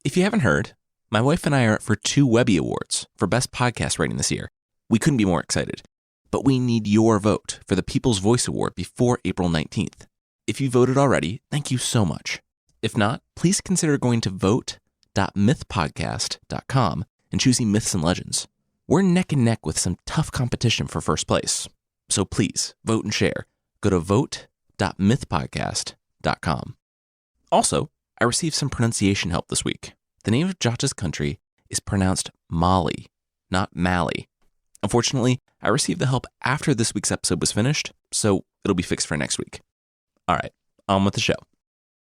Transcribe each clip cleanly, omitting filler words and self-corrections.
If you haven't heard, my wife and I are up for 2 Webby Awards for Best Podcast Rating this year. We couldn't be more excited. But we need your vote for the People's Voice Award before April 19th. If you voted already, thank you so much. If not, please consider going to vote.mythpodcast.com and choosing Myths and Legends. We're neck and neck with some tough competition for first place. So please, vote and share. Go to vote.mythpodcast.com. Also, I received some pronunciation help this week. The name of Djata's country is pronounced Mali, not Mali. Unfortunately, I received the help after this week's episode was finished, so it'll be fixed for next week. All right, on with the show.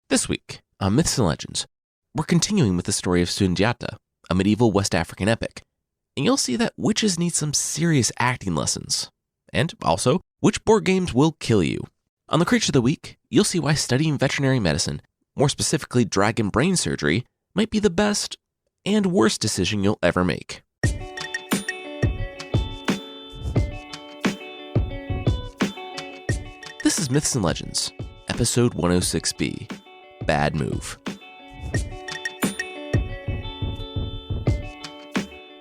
This week, on Myths and Legends, we're continuing with the story of Sundiata, a medieval West African epic. And you'll see that witches need some serious acting lessons. And also, which board games will kill you. On the Creature of the Week, you'll see why studying veterinary medicine, more specifically dragon brain surgery, might be the best and worst decision you'll ever make. This is Myths and Legends, episode 106B, Bad Move.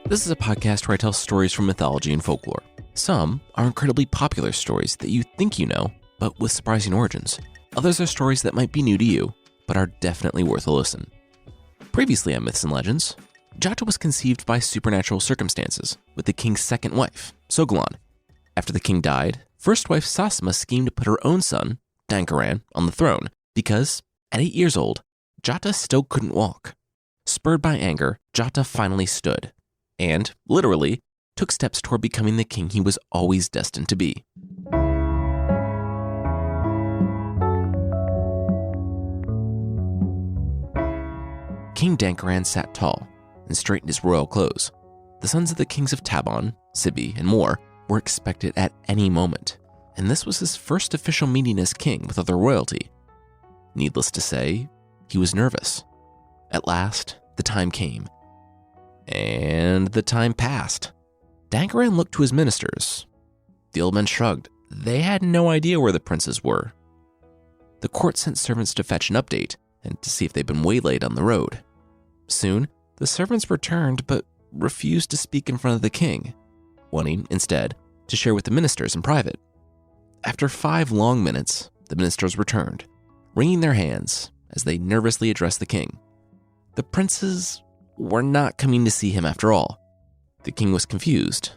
This is a podcast where I tell stories from mythology and folklore. Some are incredibly popular stories that you think you know, but with surprising origins. Others are stories that might be new to you, but are definitely worth a listen. Previously on Myths and Legends, Djata was conceived by supernatural circumstances with the king's second wife, Sogolon. After the king died, first wife Sasma schemed to put her own son, Dankaran, on the throne because, at 8 years old, Djata still couldn't walk. Spurred by anger, Djata finally stood and, literally, took steps toward becoming the king he was always destined to be. King Dankaran sat tall and straightened his royal clothes. The sons of the kings of Tabon, Sibi, and more were expected at any moment, and this was his first official meeting as king with other royalty. Needless to say, he was nervous. At last, the time came. And the time passed. Dankaran looked to his ministers. The old men shrugged. They had no idea where the princes were. The court sent servants to fetch an update and to see if they'd been waylaid on the road. Soon, the servants returned but refused to speak in front of the king, wanting, instead, to share with the ministers in private. After 5 long minutes, the ministers returned, wringing their hands as they nervously addressed the king. The princes were not coming to see him after all. The king was confused.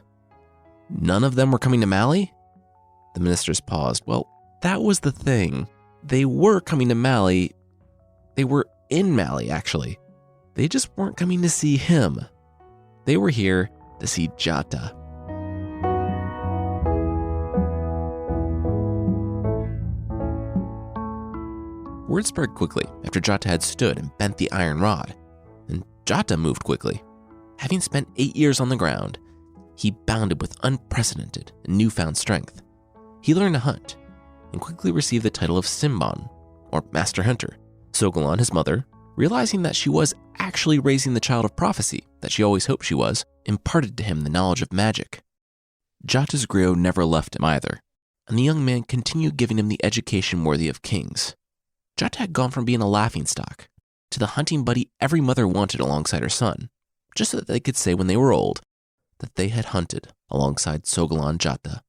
None of them were coming to Mali? The ministers paused. Well, that was the thing. They were coming to Mali. They were in Mali, actually. They just weren't coming to see him. They were here to see Djata. Word spread quickly after Djata had stood and bent the iron rod, and Djata moved quickly. Having spent 8 years on the ground, he bounded with unprecedented and newfound strength. He learned to hunt and quickly received the title of Simbon, or Master Hunter. Sogolon, his mother, realizing that she was actually raising the child of prophecy that she always hoped she was, imparted to him the knowledge of magic. Djata's griot never left him either, and the young man continued giving him the education worthy of kings. Djata had gone from being a laughingstock to the hunting buddy every mother wanted alongside her son, just so that they could say when they were old that they had hunted alongside Sogolon Djata.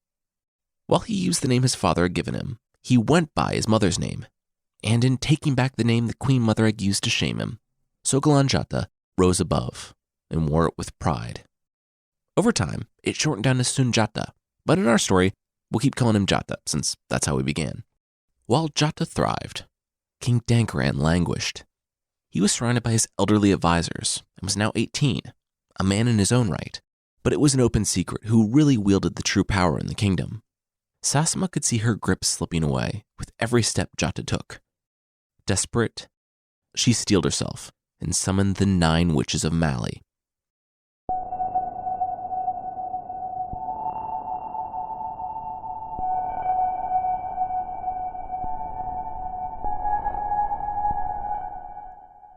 While he used the name his father had given him, he went by his mother's name, and in taking back the name the queen mother had used to shame him, Sogolon Djata rose above and wore it with pride. Over time, it shortened down to Sundiata, but in our story, we'll keep calling him Djata since that's how we began. While Djata thrived, King Dankaran languished. He was surrounded by his elderly advisors and was now 18, a man in his own right, but it was an open secret who really wielded the true power in the kingdom. Sasma could see her grip slipping away with every step Djata took. Desperate, she steeled herself and summoned the 9 witches of Mali.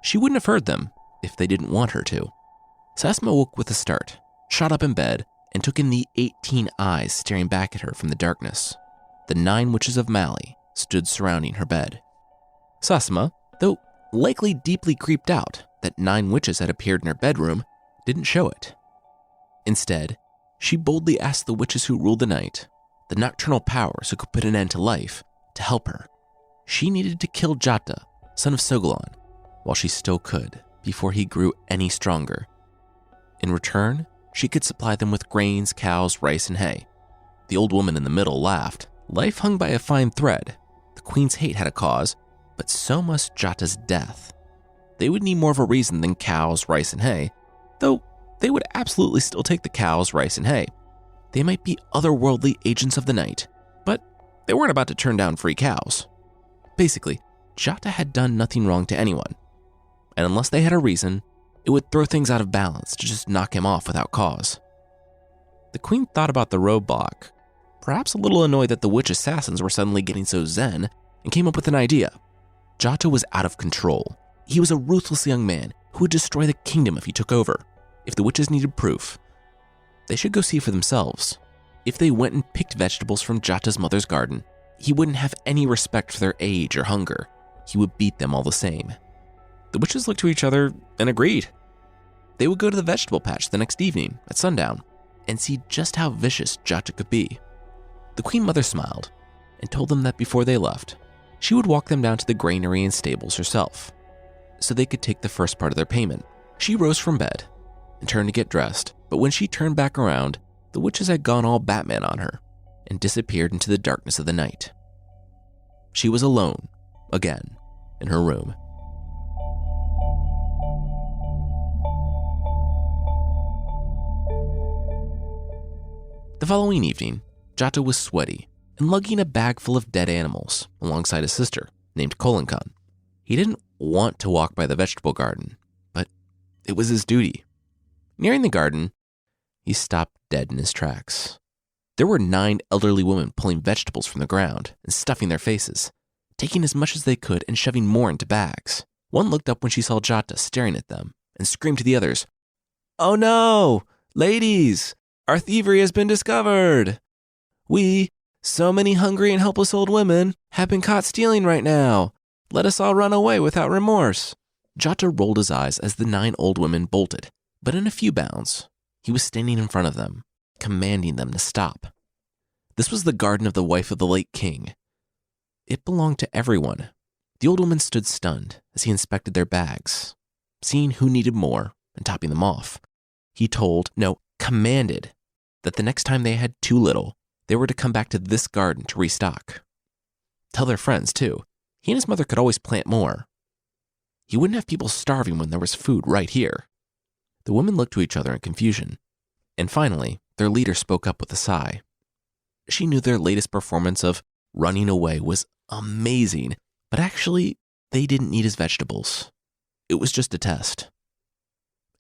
She wouldn't have heard them if they didn't want her to. Sasma woke with a start, shot up in bed, and took in the 18 eyes staring back at her from the darkness. The 9 witches of Mali stood surrounding her bed. Sasma, though likely deeply creeped out that 9 witches had appeared in her bedroom didn't show it. Instead, she boldly asked the witches who ruled the night, the nocturnal powers who could put an end to life, to help her. She needed to kill Djata, son of Sogolon, while she still could, before he grew any stronger. In return, she could supply them with grains, cows, rice, and hay. The old woman in the middle laughed. Life hung by a fine thread. The queen's hate had a cause, but so must Djata's death. They would need more of a reason than cows, rice, and hay, though they would absolutely still take the cows, rice, and hay. They might be otherworldly agents of the night, but they weren't about to turn down free cows. Basically, Djata had done nothing wrong to anyone, and unless they had a reason, it would throw things out of balance to just knock him off without cause. The queen thought about the roadblock, perhaps a little annoyed that the witch assassins were suddenly getting so zen, and came up with an idea. Djata was out of control. He was a ruthless young man who would destroy the kingdom if he took over. If the witches needed proof, they should go see for themselves. If they went and picked vegetables from Djata's mother's garden, he wouldn't have any respect for their age or hunger. He would beat them all the same. The witches looked to each other and agreed. They would go to the vegetable patch the next evening at sundown and see just how vicious Djata could be. The queen mother smiled and told them that before they left, she would walk them down to the granary and stables herself, so they could take the first part of their payment. She rose from bed and turned to get dressed, but when she turned back around, the witches had gone all Batman on her and disappeared into the darkness of the night. She was alone, again, in her room. The following evening, Djata was sweaty and lugging a bag full of dead animals alongside his sister, named Kolankan. He didn't want to walk by the vegetable garden, but it was his duty. Nearing the garden, he stopped dead in his tracks. There were 9 elderly women pulling vegetables from the ground and stuffing their faces, taking as much as they could and shoving more into bags. One looked up when she saw Djata staring at them and screamed to the others, "Oh no! Ladies! Our thievery has been discovered! We, so many hungry and helpless old women, have been caught stealing right now. Let us all run away without remorse." Djata rolled his eyes as the 9 old women bolted, but in a few bounds, he was standing in front of them, commanding them to stop. This was the garden of the wife of the late king. It belonged to everyone. The old woman stood stunned as he inspected their bags, seeing who needed more and topping them off. He commanded that the next time they had too little, they were to come back to this garden to restock. Tell their friends, too. He and his mother could always plant more. He wouldn't have people starving when there was food right here. The women looked to each other in confusion, and finally, their leader spoke up with a sigh. She knew their latest performance of running away was amazing, but actually, they didn't need his vegetables. It was just a test.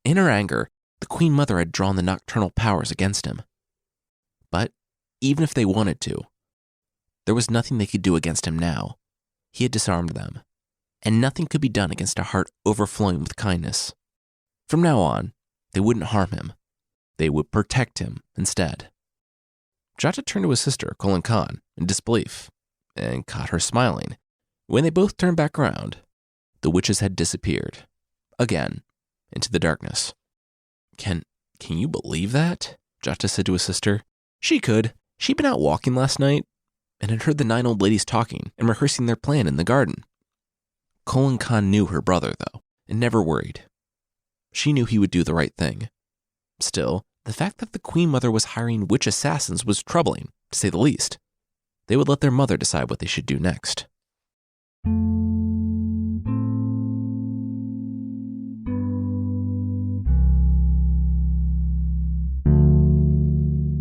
In her anger, the Queen Mother had drawn the nocturnal powers against him. But even if they wanted to, there was nothing they could do against him now. He had disarmed them, and nothing could be done against a heart overflowing with kindness. From now on, they wouldn't harm him. They would protect him instead. Djata turned to his sister, Kolankan, in disbelief, and caught her smiling. When they both turned back around, the witches had disappeared, again, into the darkness. Can you believe that? Djata said to his sister. She could. She'd been out walking last night, and had heard the 9 old ladies talking and rehearsing their plan in the garden. Kolankan knew her brother, though, and never worried. She knew he would do the right thing. Still, the fact that the Queen Mother was hiring witch assassins was troubling, to say the least. They would let their mother decide what they should do next.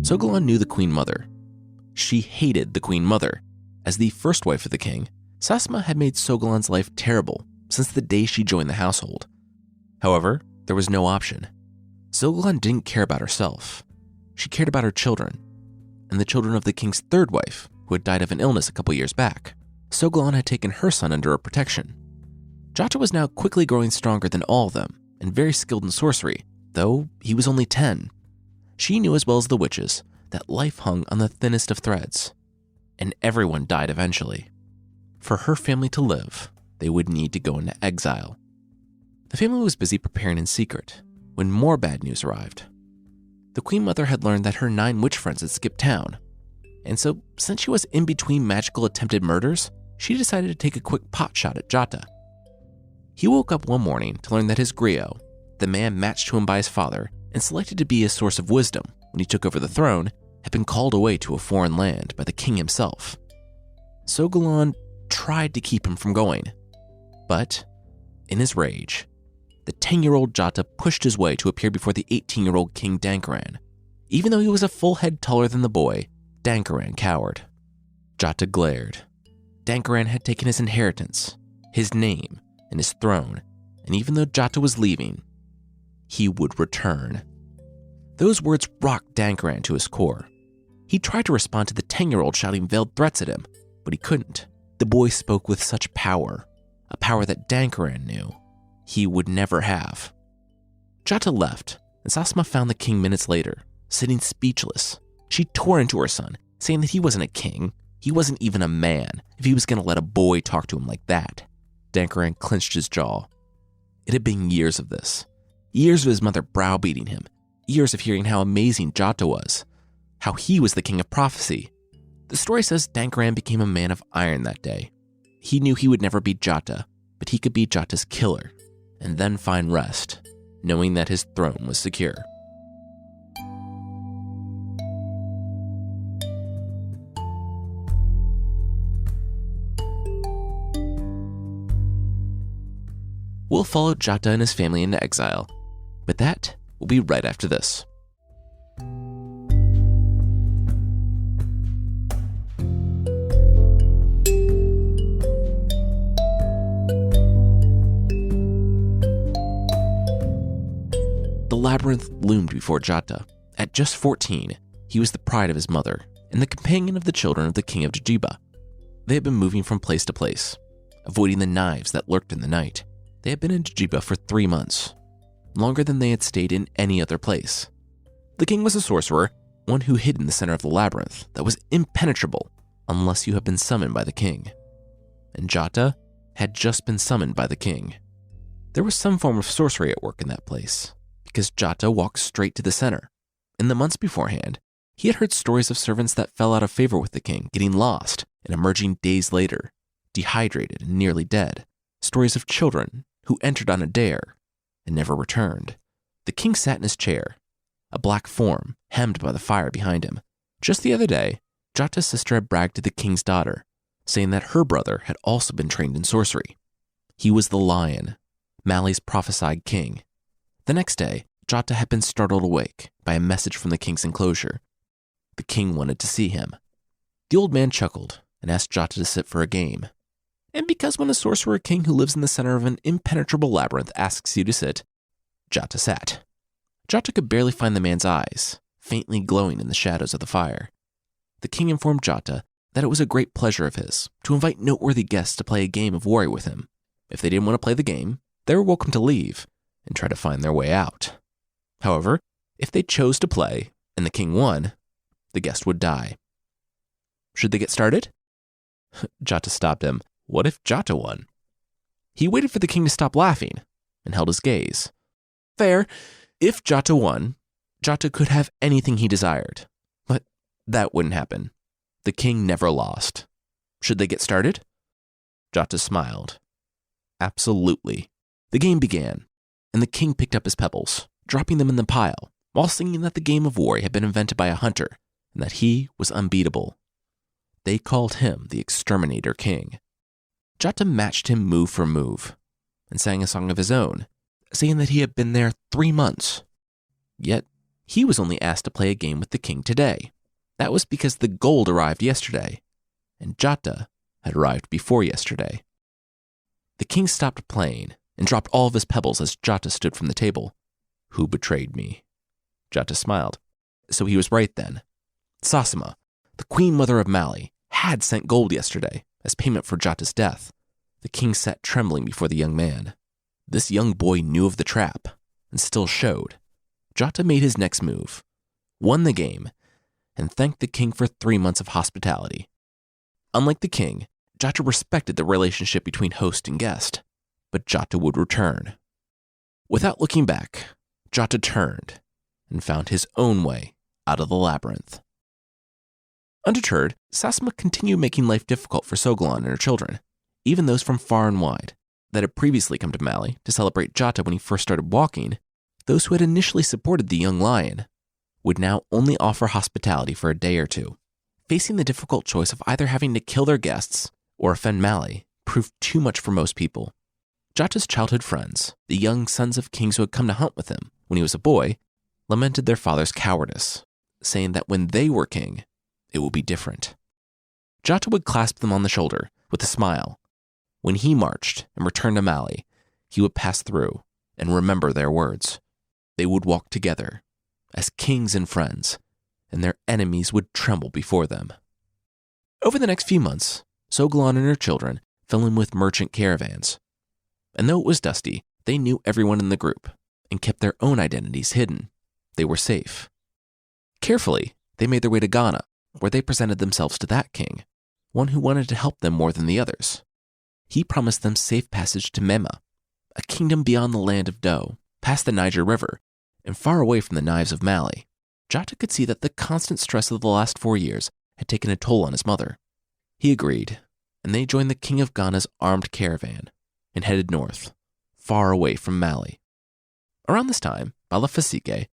Sogolon knew the Queen Mother. She hated the Queen Mother. As the first wife of the king, Sasma had made Sogolon's life terrible since the day she joined the household. However, there was no option. Sogolon didn't care about herself. She cared about her children, and the children of the king's third wife, who had died of an illness a couple years back. Sogolon had taken her son under her protection. Djata was now quickly growing stronger than all of them, and very skilled in sorcery, though he was only 10. She knew as well as the witches that life hung on the thinnest of threads, and everyone died eventually. For her family to live, they would need to go into exile. The family was busy preparing in secret when more bad news arrived. The Queen Mother had learned that her 9 witch friends had skipped town, and so since she was in between magical attempted murders, she decided to take a quick pot shot at Djata. He woke up one morning to learn that his griot, the man matched to him by his father and selected to be his source of wisdom when he took over the throne, had been called away to a foreign land by the king himself. Sogolon tried to keep him from going, but in his rage, the 10-year-old Djata pushed his way to appear before the 18-year-old King Dankaran. Even though he was a full head taller than the boy, Dankaran cowered. Djata glared. Dankaran had taken his inheritance, his name, and his throne, and even though Djata was leaving, he would return. Those words rocked Dankaran to his core. He tried to respond to the 10-year-old shouting veiled threats at him, but he couldn't. The boy spoke with such power, a power that Dankaran knew he would never have. Djata left, and Sasma found the king minutes later, sitting speechless. She tore into her son, saying that he wasn't a king, he wasn't even a man, if he was going to let a boy talk to him like that. Dankaran clenched his jaw. It had been years of this. Years of his mother browbeating him. Years of hearing how amazing Djata was. How he was the king of prophecy. The story says Dankaran became a man of iron that day. He knew he would never be Djata, but he could be Jata's killer, and then find rest, knowing that his throne was secure. We'll follow Djata and his family into exile, but that will be right after this. The labyrinth loomed before Djata. At just 14, he was the pride of his mother and the companion of the children of the king of Djiba. They had been moving from place to place, avoiding the knives that lurked in the night. They had been in Djiba for 3 months, longer than they had stayed in any other place. The king was a sorcerer, one who hid in the center of the labyrinth that was impenetrable unless you had been summoned by the king. And Djata had just been summoned by the king. There was some form of sorcery at work in that place, because Djata walked straight to the center. In the months beforehand, he had heard stories of servants that fell out of favor with the king, getting lost and emerging days later, dehydrated and nearly dead. Stories of children who entered on a dare and never returned. The king sat in his chair, a black form hemmed by the fire behind him. Just the other day, Djata's sister had bragged to the king's daughter, saying that her brother had also been trained in sorcery. He was the lion, Mali's prophesied king. The next day, Djata had been startled awake by a message from the king's enclosure. The king wanted to see him. The old man chuckled and asked Djata to sit for a game. And because when a sorcerer king who lives in the center of an impenetrable labyrinth asks you to sit, Djata sat. Djata could barely find the man's eyes, faintly glowing in the shadows of the fire. The king informed Djata that it was a great pleasure of his to invite noteworthy guests to play a game of warrior with him. If they didn't want to play the game, they were welcome to leave and try to find their way out. However, if they chose to play and the king won, the guest would die. Should they get started? Djata stopped him. What if Djata won? He waited for the king to stop laughing and held his gaze. Fair. If Djata won, Djata could have anything he desired. But that wouldn't happen. The king never lost. Should they get started? Djata smiled. Absolutely. The game began, and the king picked up his pebbles, dropping them in the pile, while singing that the game of war had been invented by a hunter, and that he was unbeatable. They called him the Exterminator King. Djata matched him move for move, and sang a song of his own, saying that he had been there 3 months. Yet, he was only asked to play a game with the king today. That was because the gold arrived yesterday, and Djata had arrived before yesterday. The king stopped playing and dropped all of his pebbles as Djata stood from the table. Who betrayed me? Djata smiled. So he was right then. Sasima, the queen mother of Mali, had sent gold yesterday as payment for Djata's death. The king sat trembling before the young man. This young boy knew of the trap and still showed. Djata made his next move, won the game, and thanked the king for 3 months of hospitality. Unlike the king, Djata respected the relationship between host and guest, but Djata would return. Without looking back, Djata turned and found his own way out of the labyrinth. Undeterred, Sasma continued making life difficult for Sogolon and her children, even those from far and wide that had previously come to Mali to celebrate Djata when he first started walking. Those who had initially supported the young lion would now only offer hospitality for a day or two. Facing the difficult choice of either having to kill their guests or offend Mali proved too much for most people. Djata's childhood friends, the young sons of kings who had come to hunt with him when he was a boy, lamented their father's cowardice, saying that when they were king, it would be different. Djata would clasp them on the shoulder with a smile. When he marched and returned to Mali, he would pass through and remember their words. They would walk together as kings and friends, and their enemies would tremble before them. Over the next few months, Sogolon and her children fell in with merchant caravans. And though it was dusty, they knew everyone in the group and kept their own identities hidden. They were safe. Carefully, they made their way to Ghana, where they presented themselves to that king, one who wanted to help them more than the others. He promised them safe passage to Mema, a kingdom beyond the land of Do, past the Niger River, and far away from the knives of Mali. Djata could see that the constant stress of the last 4 years had taken a toll on his mother. He agreed, and they joined the king of Ghana's armed caravan and headed north, far away from Mali. Around this time, Balafasike,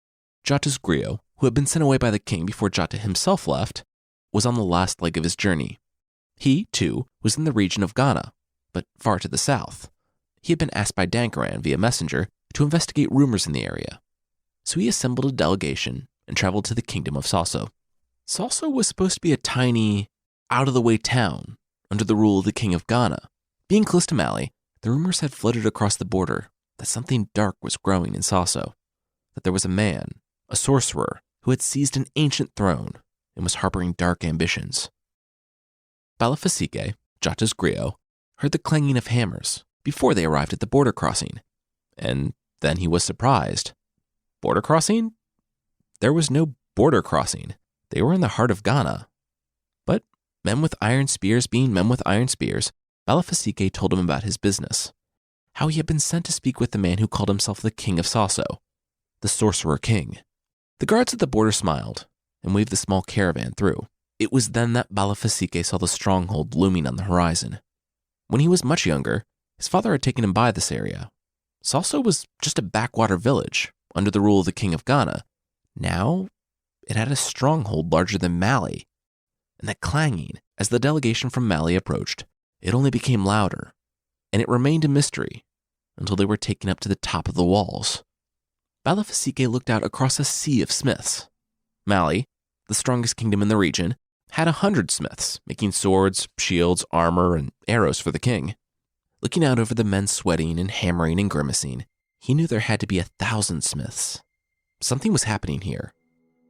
Djata's griot, who had been sent away by the king before Djata himself left, was on the last leg of his journey. He, too, was in the region of Ghana, but far to the south. He had been asked by Dankaran via messenger to investigate rumors in the area. So he assembled a delegation and traveled to the kingdom of Sasso. Sasso was supposed to be a tiny, out-of-the-way town under the rule of the king of Ghana. Being close to Mali, the rumors had floated across the border that something dark was growing in Sasso, that there was a man, a sorcerer, who had seized an ancient throne and was harboring dark ambitions. Balafasike, Djata's griot, heard the clanging of hammers before they arrived at the border crossing, and then he was surprised. Border crossing? There was no border crossing. They were in the heart of Ghana. But men with iron spears being men with iron spears, Balafasike told him about his business, how he had been sent to speak with the man who called himself the king of Sasso, the sorcerer king. The guards at the border smiled and waved the small caravan through. It was then that Balafasike saw the stronghold looming on the horizon. When he was much younger, his father had taken him by this area. Sasso was just a backwater village under the rule of the king of Ghana. Now, it had a stronghold larger than Mali. And that clanging, as the delegation from Mali approached, it only became louder, and it remained a mystery until they were taken up to the top of the walls. Balafasike looked out across a sea of smiths. Mali, the strongest kingdom in the region, had 100 smiths, making swords, shields, armor, and arrows for the king. Looking out over the men sweating and hammering and grimacing, he knew there had to be 1,000 smiths. Something was happening here.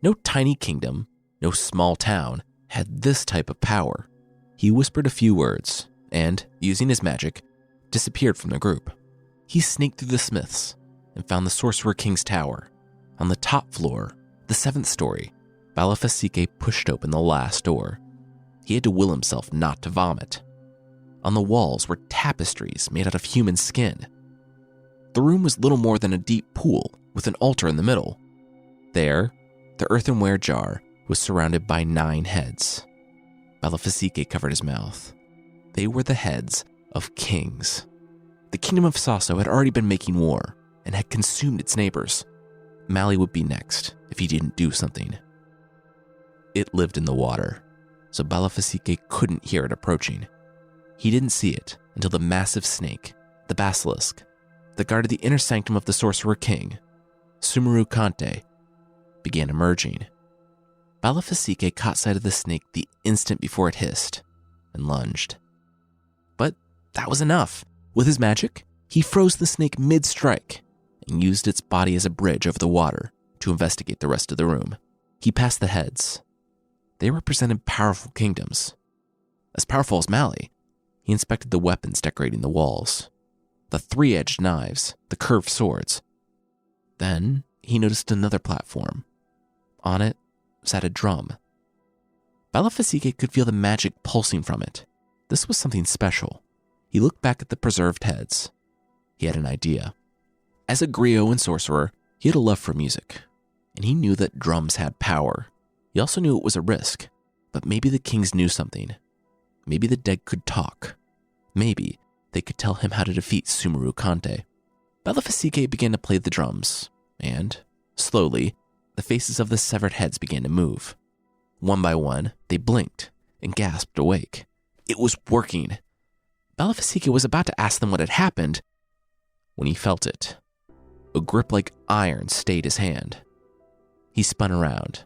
No tiny kingdom, no small town, had this type of power. He whispered a few words, and, using his magic, disappeared from the group. He snaked through the smiths and found the Sorcerer King's tower. On the top floor, the 7th story, Balafasike pushed open the last door. He had to will himself not to vomit. On the walls were tapestries made out of human skin. The room was little more than a deep pool with an altar in the middle. There, the earthenware jar was surrounded by 9 heads. Balafasike covered his mouth. They were the heads of kings. The kingdom of Sasso had already been making war and had consumed its neighbors. Mali would be next if he didn't do something. It lived in the water, so Balafasike couldn't hear it approaching. He didn't see it until the massive snake, the basilisk, that guarded the inner sanctum of the Sorcerer King, Sumeru Kante, began emerging. Balafasike caught sight of the snake the instant before it hissed and lunged. But that was enough. With his magic, he froze the snake mid-strike and used its body as a bridge over the water to investigate the rest of the room. He passed the heads. They represented powerful kingdoms. As powerful as Mali, he inspected the weapons decorating the walls, the 3-edged knives, the curved swords. Then he noticed another platform. On it sat a drum. Balafasike could feel the magic pulsing from it. This was something special. He looked back at the preserved heads. He had an idea. As a griot and sorcerer, he had a love for music, and he knew that drums had power. He also knew it was a risk, but maybe the kings knew something. Maybe the dead could talk. Maybe they could tell him how to defeat Sumeru Kante. Balafusique began to play the drums, and, slowly, the faces of the severed heads began to move. One by one, they blinked and gasped awake. It was working. Balafusique was about to ask them what had happened when he felt it. A grip like iron stayed his hand. He spun around,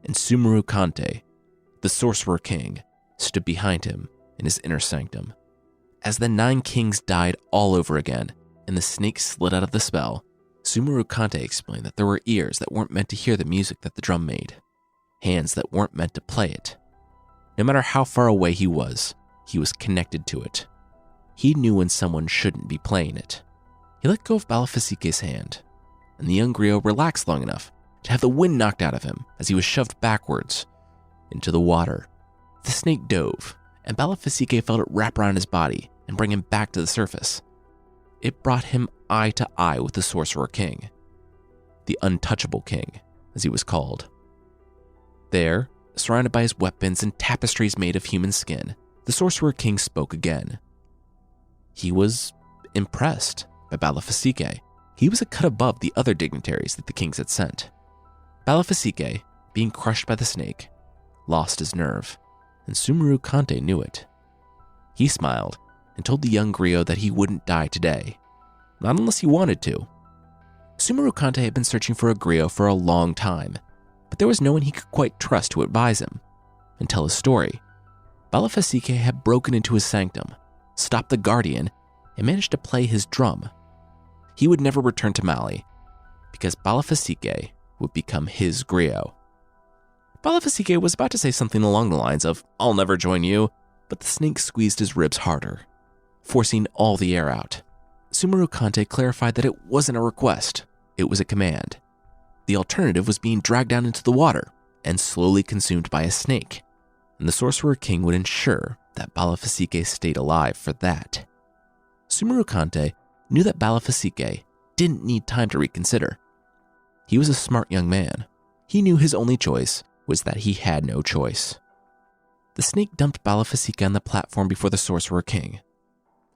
and Sumeru Kante, the Sorcerer King, stood behind him in his inner sanctum. As the 9 kings died all over again, and the snake slid out of the spell, Sumeru Kante explained that there were ears that weren't meant to hear the music that the drum made, hands that weren't meant to play it. No matter how far away he was connected to it. He knew when someone shouldn't be playing it. He let go of Balafusique's hand, and the young griot relaxed long enough to have the wind knocked out of him as he was shoved backwards into the water. The snake dove, and Balafusique felt it wrap around his body and bring him back to the surface. It brought him eye to eye with the Sorcerer King, the Untouchable King, as he was called. There, surrounded by his weapons and tapestries made of human skin, the Sorcerer King spoke again. He was impressed by Balafusique. He was a cut above the other dignitaries that the kings had sent. Balafusique, being crushed by the snake, lost his nerve, and Sumeru Kante knew it. He smiled and told the young griot that he wouldn't die today, not unless he wanted to. Sumeru Kante had been searching for a griot for a long time, but there was no one he could quite trust to advise him and tell his story. Balafusique had broken into his sanctum, stopped the guardian, and managed to play his drum. He would never return to Mali, because Balafusique would become his griot. Balafusique was about to say something along the lines of, "I'll never join you," but the snake squeezed his ribs harder, forcing all the air out. Sumeru Kante clarified that it wasn't a request, it was a command. The alternative was being dragged down into the water and slowly consumed by a snake, and the Sorcerer King would ensure that Balafusique stayed alive for that. Sumeru Kante knew that Balafusique didn't need time to reconsider. He was a smart young man. He knew his only choice was that he had no choice. The snake dumped Balafusique on the platform before the Sorcerer King,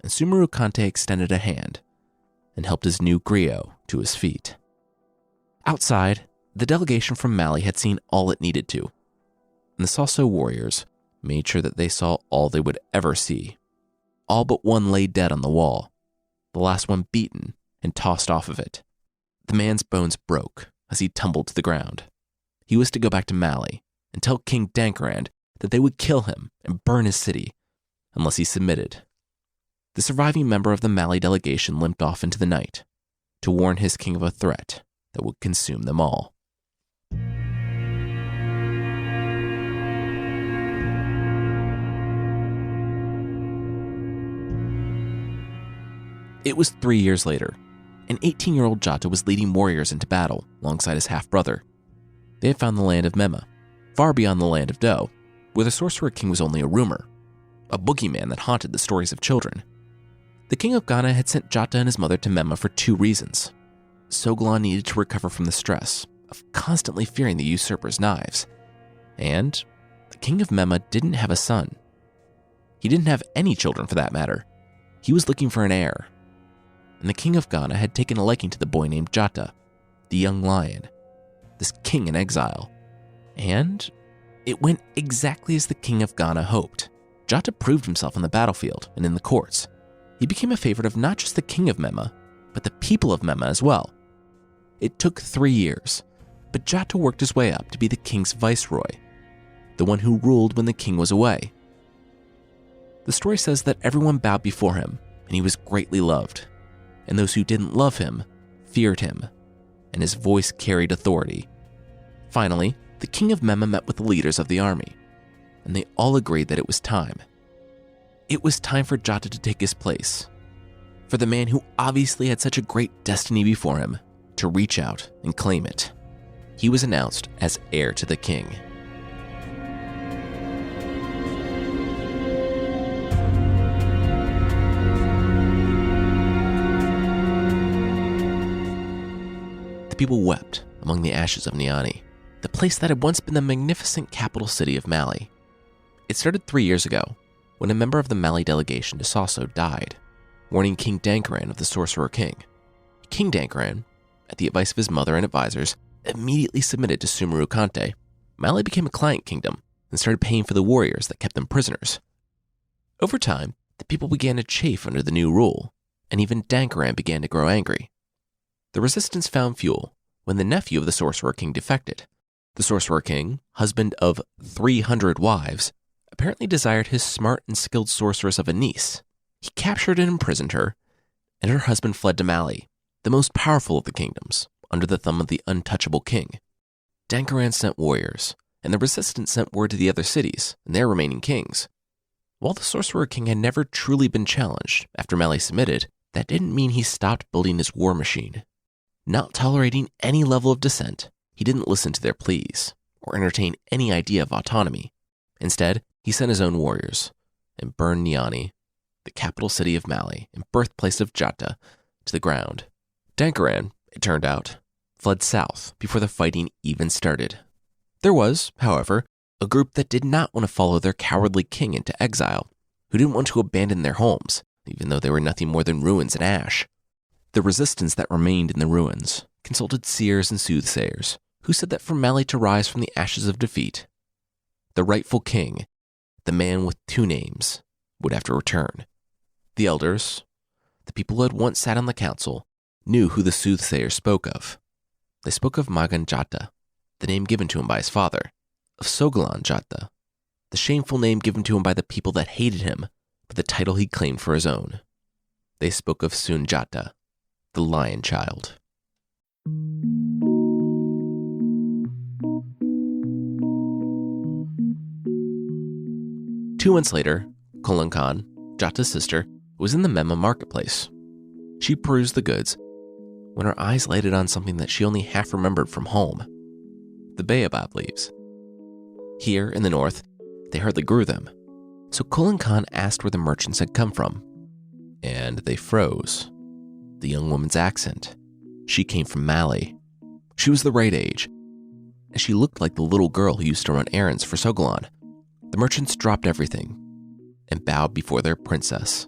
and Sumeru Kante extended a hand and helped his new griot to his feet. Outside, the delegation from Mali had seen all it needed to, and the Sasso warriors made sure that they saw all they would ever see. All but one lay dead on the wall, the last one beaten and tossed off of it. The man's bones broke as he tumbled to the ground. He was to go back to Mali and tell King Dankarand that they would kill him and burn his city unless he submitted. The surviving member of the Mali delegation limped off into the night to warn his king of a threat that would consume them all. It was 3 years later. An 18-year-old Djata was leading warriors into battle alongside his half-brother. They had found the land of Mema, far beyond the land of Do, where the Sorcerer King was only a rumor, a boogeyman that haunted the stories of children. The king of Ghana had sent Djata and his mother to Mema for 2 reasons. Sogolon needed to recover from the stress of constantly fearing the usurper's knives, and the king of Mema didn't have a son. He didn't have any children for that matter. He was looking for an heir, and the king of Ghana had taken a liking to the boy named Djata, the young lion, this king in exile. And it went exactly as the king of Ghana hoped. Djata proved himself on the battlefield and in the courts. He became a favorite of not just the king of Mema, but the people of Mema as well. It took 3 years, but Djata worked his way up to be the king's viceroy, the one who ruled when the king was away. The story says that everyone bowed before him, and he was greatly loved, and those who didn't love him feared him, and his voice carried authority. Finally, the king of Mema met with the leaders of the army, and they all agreed that it was time. It was time for Djata to take his place, for the man who obviously had such a great destiny before him to reach out and claim it. He was announced as heir to the king. the people wept among the ashes of Niani, the place that had once been the magnificent capital city of Mali. It started 3 years ago, when a member of the Mali delegation to Soso died, warning King Dankaran of the Sorcerer King. King Dankaran, at the advice of his mother and advisors, immediately submitted to Sumeru Kante. Mali became a client kingdom and started paying for the warriors that kept them prisoners. Over time, the people began to chafe under the new rule, and even Dankaran began to grow angry. The resistance found fuel when the nephew of the Sorcerer King defected. The Sorcerer King, husband of 300 wives, apparently desired his smart and skilled sorceress of a niece. He captured and imprisoned her, and her husband fled to Mali, the most powerful of the kingdoms, under the thumb of the untouchable king. Dankaran sent warriors, and the resistance sent word to the other cities and their remaining kings. While the Sorcerer King had never truly been challenged after Mali submitted, that didn't mean he stopped building his war machine. Not tolerating any level of dissent, he didn't listen to their pleas or entertain any idea of autonomy. Instead, he sent his own warriors and burned Niani, the capital city of Mali and birthplace of Djata, to the ground. Dankaran, it turned out, fled south before the fighting even started. There was, however, a group that did not want to follow their cowardly king into exile, who didn't want to abandon their homes, even though they were nothing more than ruins and ash. The resistance that remained in the ruins consulted seers and soothsayers, who said that for Mali to rise from the ashes of defeat, the rightful king, the man with 2 names, would have to return. The elders, the people who had once sat on the council, knew who the soothsayers spoke of. They spoke of Magan Djata, the name given to him by his father, of Sogolon Djata, the shameful name given to him by the people that hated him, but the title he claimed for his own. They spoke of Sundiata, the lion child. Two months later, Kolan Khan, Djata's sister, was in the Memma marketplace. She perused the goods when her eyes lighted on something that she only half remembered from home: the baobab leaves. Here in the north, they hardly grew them, so Kolan Khan asked where the merchants had come from, and they froze. The young woman's accent. She came from Mali. She was the right age, and she looked like the little girl who used to run errands for Sogolon. The merchants dropped everything and bowed before their princess.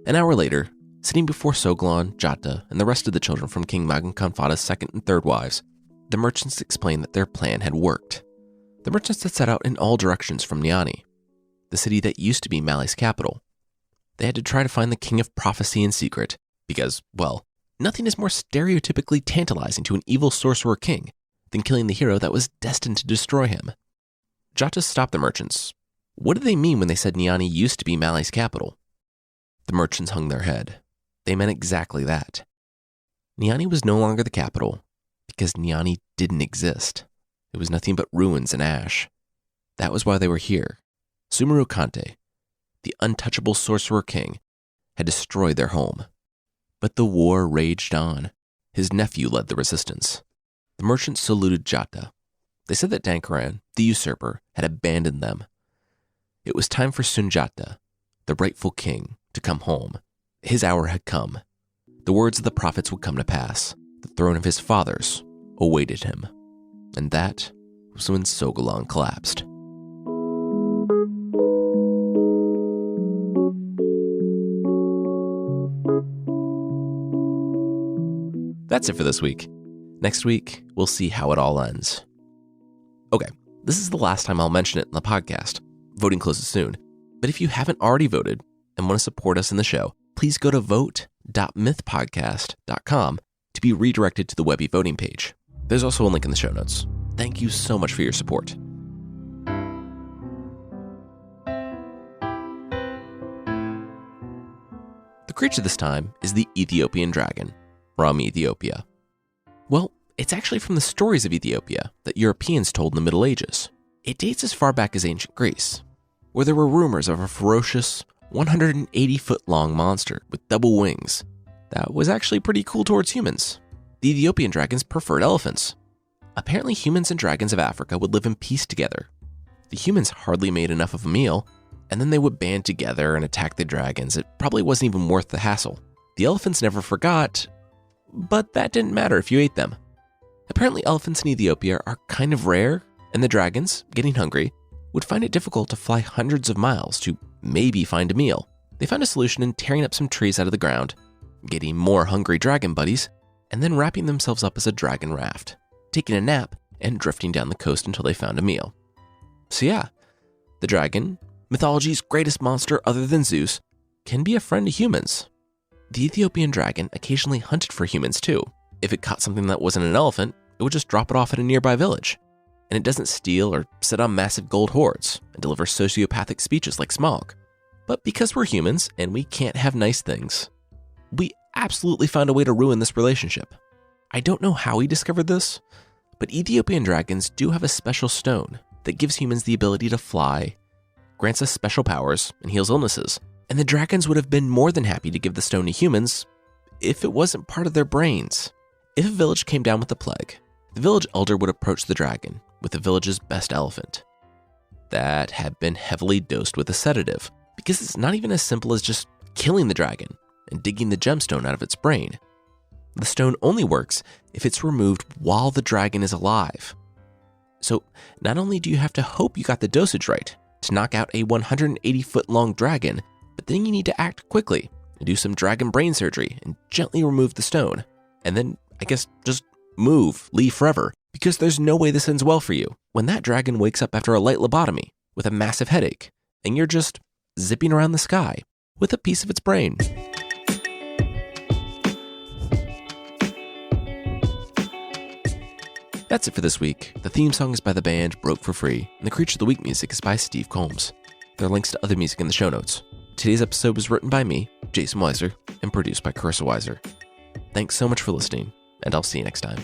An hour later, sitting before Sogolon, Djata, and the rest of the children from King Magan Khanfata's second and third wives, the merchants explained that their plan had worked. The merchants had set out in all directions from Niani, the city that used to be Mali's capital. They had to try to find the king of prophecy in secret, because, well, nothing is more stereotypically tantalizing to an evil sorcerer king than killing the hero that was destined to destroy him. Djata stopped the merchants. What did they mean when they said Niani used to be Mali's capital? The merchants hung their head. They meant exactly that. Niani was no longer the capital because Niani didn't exist. It was nothing but ruins and ash. That was why they were here. Sumeru Kante, the untouchable sorcerer king, had destroyed their home. But the war raged on. His nephew led the resistance. The merchants saluted Djata. They said that Dankaran, the usurper, had abandoned them. It was time for Sundiata, the rightful king, to come home. His hour had come. The words of the prophets would come to pass. The throne of his fathers awaited him. And that was when Sogolon collapsed. That's it for this week. Next week, we'll see how it all ends. Okay, this is the last time I'll mention it in the podcast. Voting closes soon. But if you haven't already voted and want to support us in the show, please go to vote.mythpodcast.com to be redirected to the Webby voting page. There's also a link in the show notes. Thank you so much for your support. The creature this time is the Ethiopian dragon, from Ethiopia. Well, it's actually from the stories of Ethiopia that Europeans told in the Middle Ages. It dates as far back as ancient Greece, where there were rumors of a ferocious, 180-foot-long monster with double wings that was actually pretty cool towards humans. The Ethiopian dragons preferred elephants. Apparently, humans and dragons of Africa would live in peace together. The humans hardly made enough of a meal, and then they would band together and attack the dragons. It probably wasn't even worth the hassle. The elephants never forgot, but that didn't matter if you ate them. Apparently elephants in Ethiopia are kind of rare, and the dragons, getting hungry, would find it difficult to fly hundreds of miles to maybe find a meal. They found a solution in tearing up some trees out of the ground, getting more hungry dragon buddies, and then wrapping themselves up as a dragon raft, taking a nap, and drifting down the coast until they found a meal. So yeah, the dragon, mythology's greatest monster other than Zeus, can be a friend to humans. The Ethiopian dragon occasionally hunted for humans too. If it caught something that wasn't an elephant, it would just drop it off at a nearby village. And it doesn't steal or sit on massive gold hoards and deliver sociopathic speeches like Smog. But because we're humans and we can't have nice things, we absolutely found a way to ruin this relationship. I don't know how he discovered this, but Ethiopian dragons do have a special stone that gives humans the ability to fly, grants us special powers, and heals illnesses. And the dragons would have been more than happy to give the stone to humans if it wasn't part of their brains. If a village came down with the plague, the village elder would approach the dragon with the village's best elephant that had been heavily dosed with a sedative, because it's not even as simple as just killing the dragon and digging the gemstone out of its brain. The stone only works if it's removed while the dragon is alive. So not only do you have to hope you got the dosage right to knock out a 180-foot-long dragon, but then you need to act quickly and do some dragon brain surgery and gently remove the stone. And then, I guess, just leave forever, because there's no way this ends well for you when that dragon wakes up after a light lobotomy with a massive headache, and you're just zipping around the sky with a piece of its brain. That's it for this week. The theme song is by the band Broke for Free, and the Creature of the Week music is by Steve Combs. There are links to other music in the show notes. Today's episode was written by me, Jason Weiser, and produced by Carissa Weiser. Thanks so much for listening, and I'll see you next time.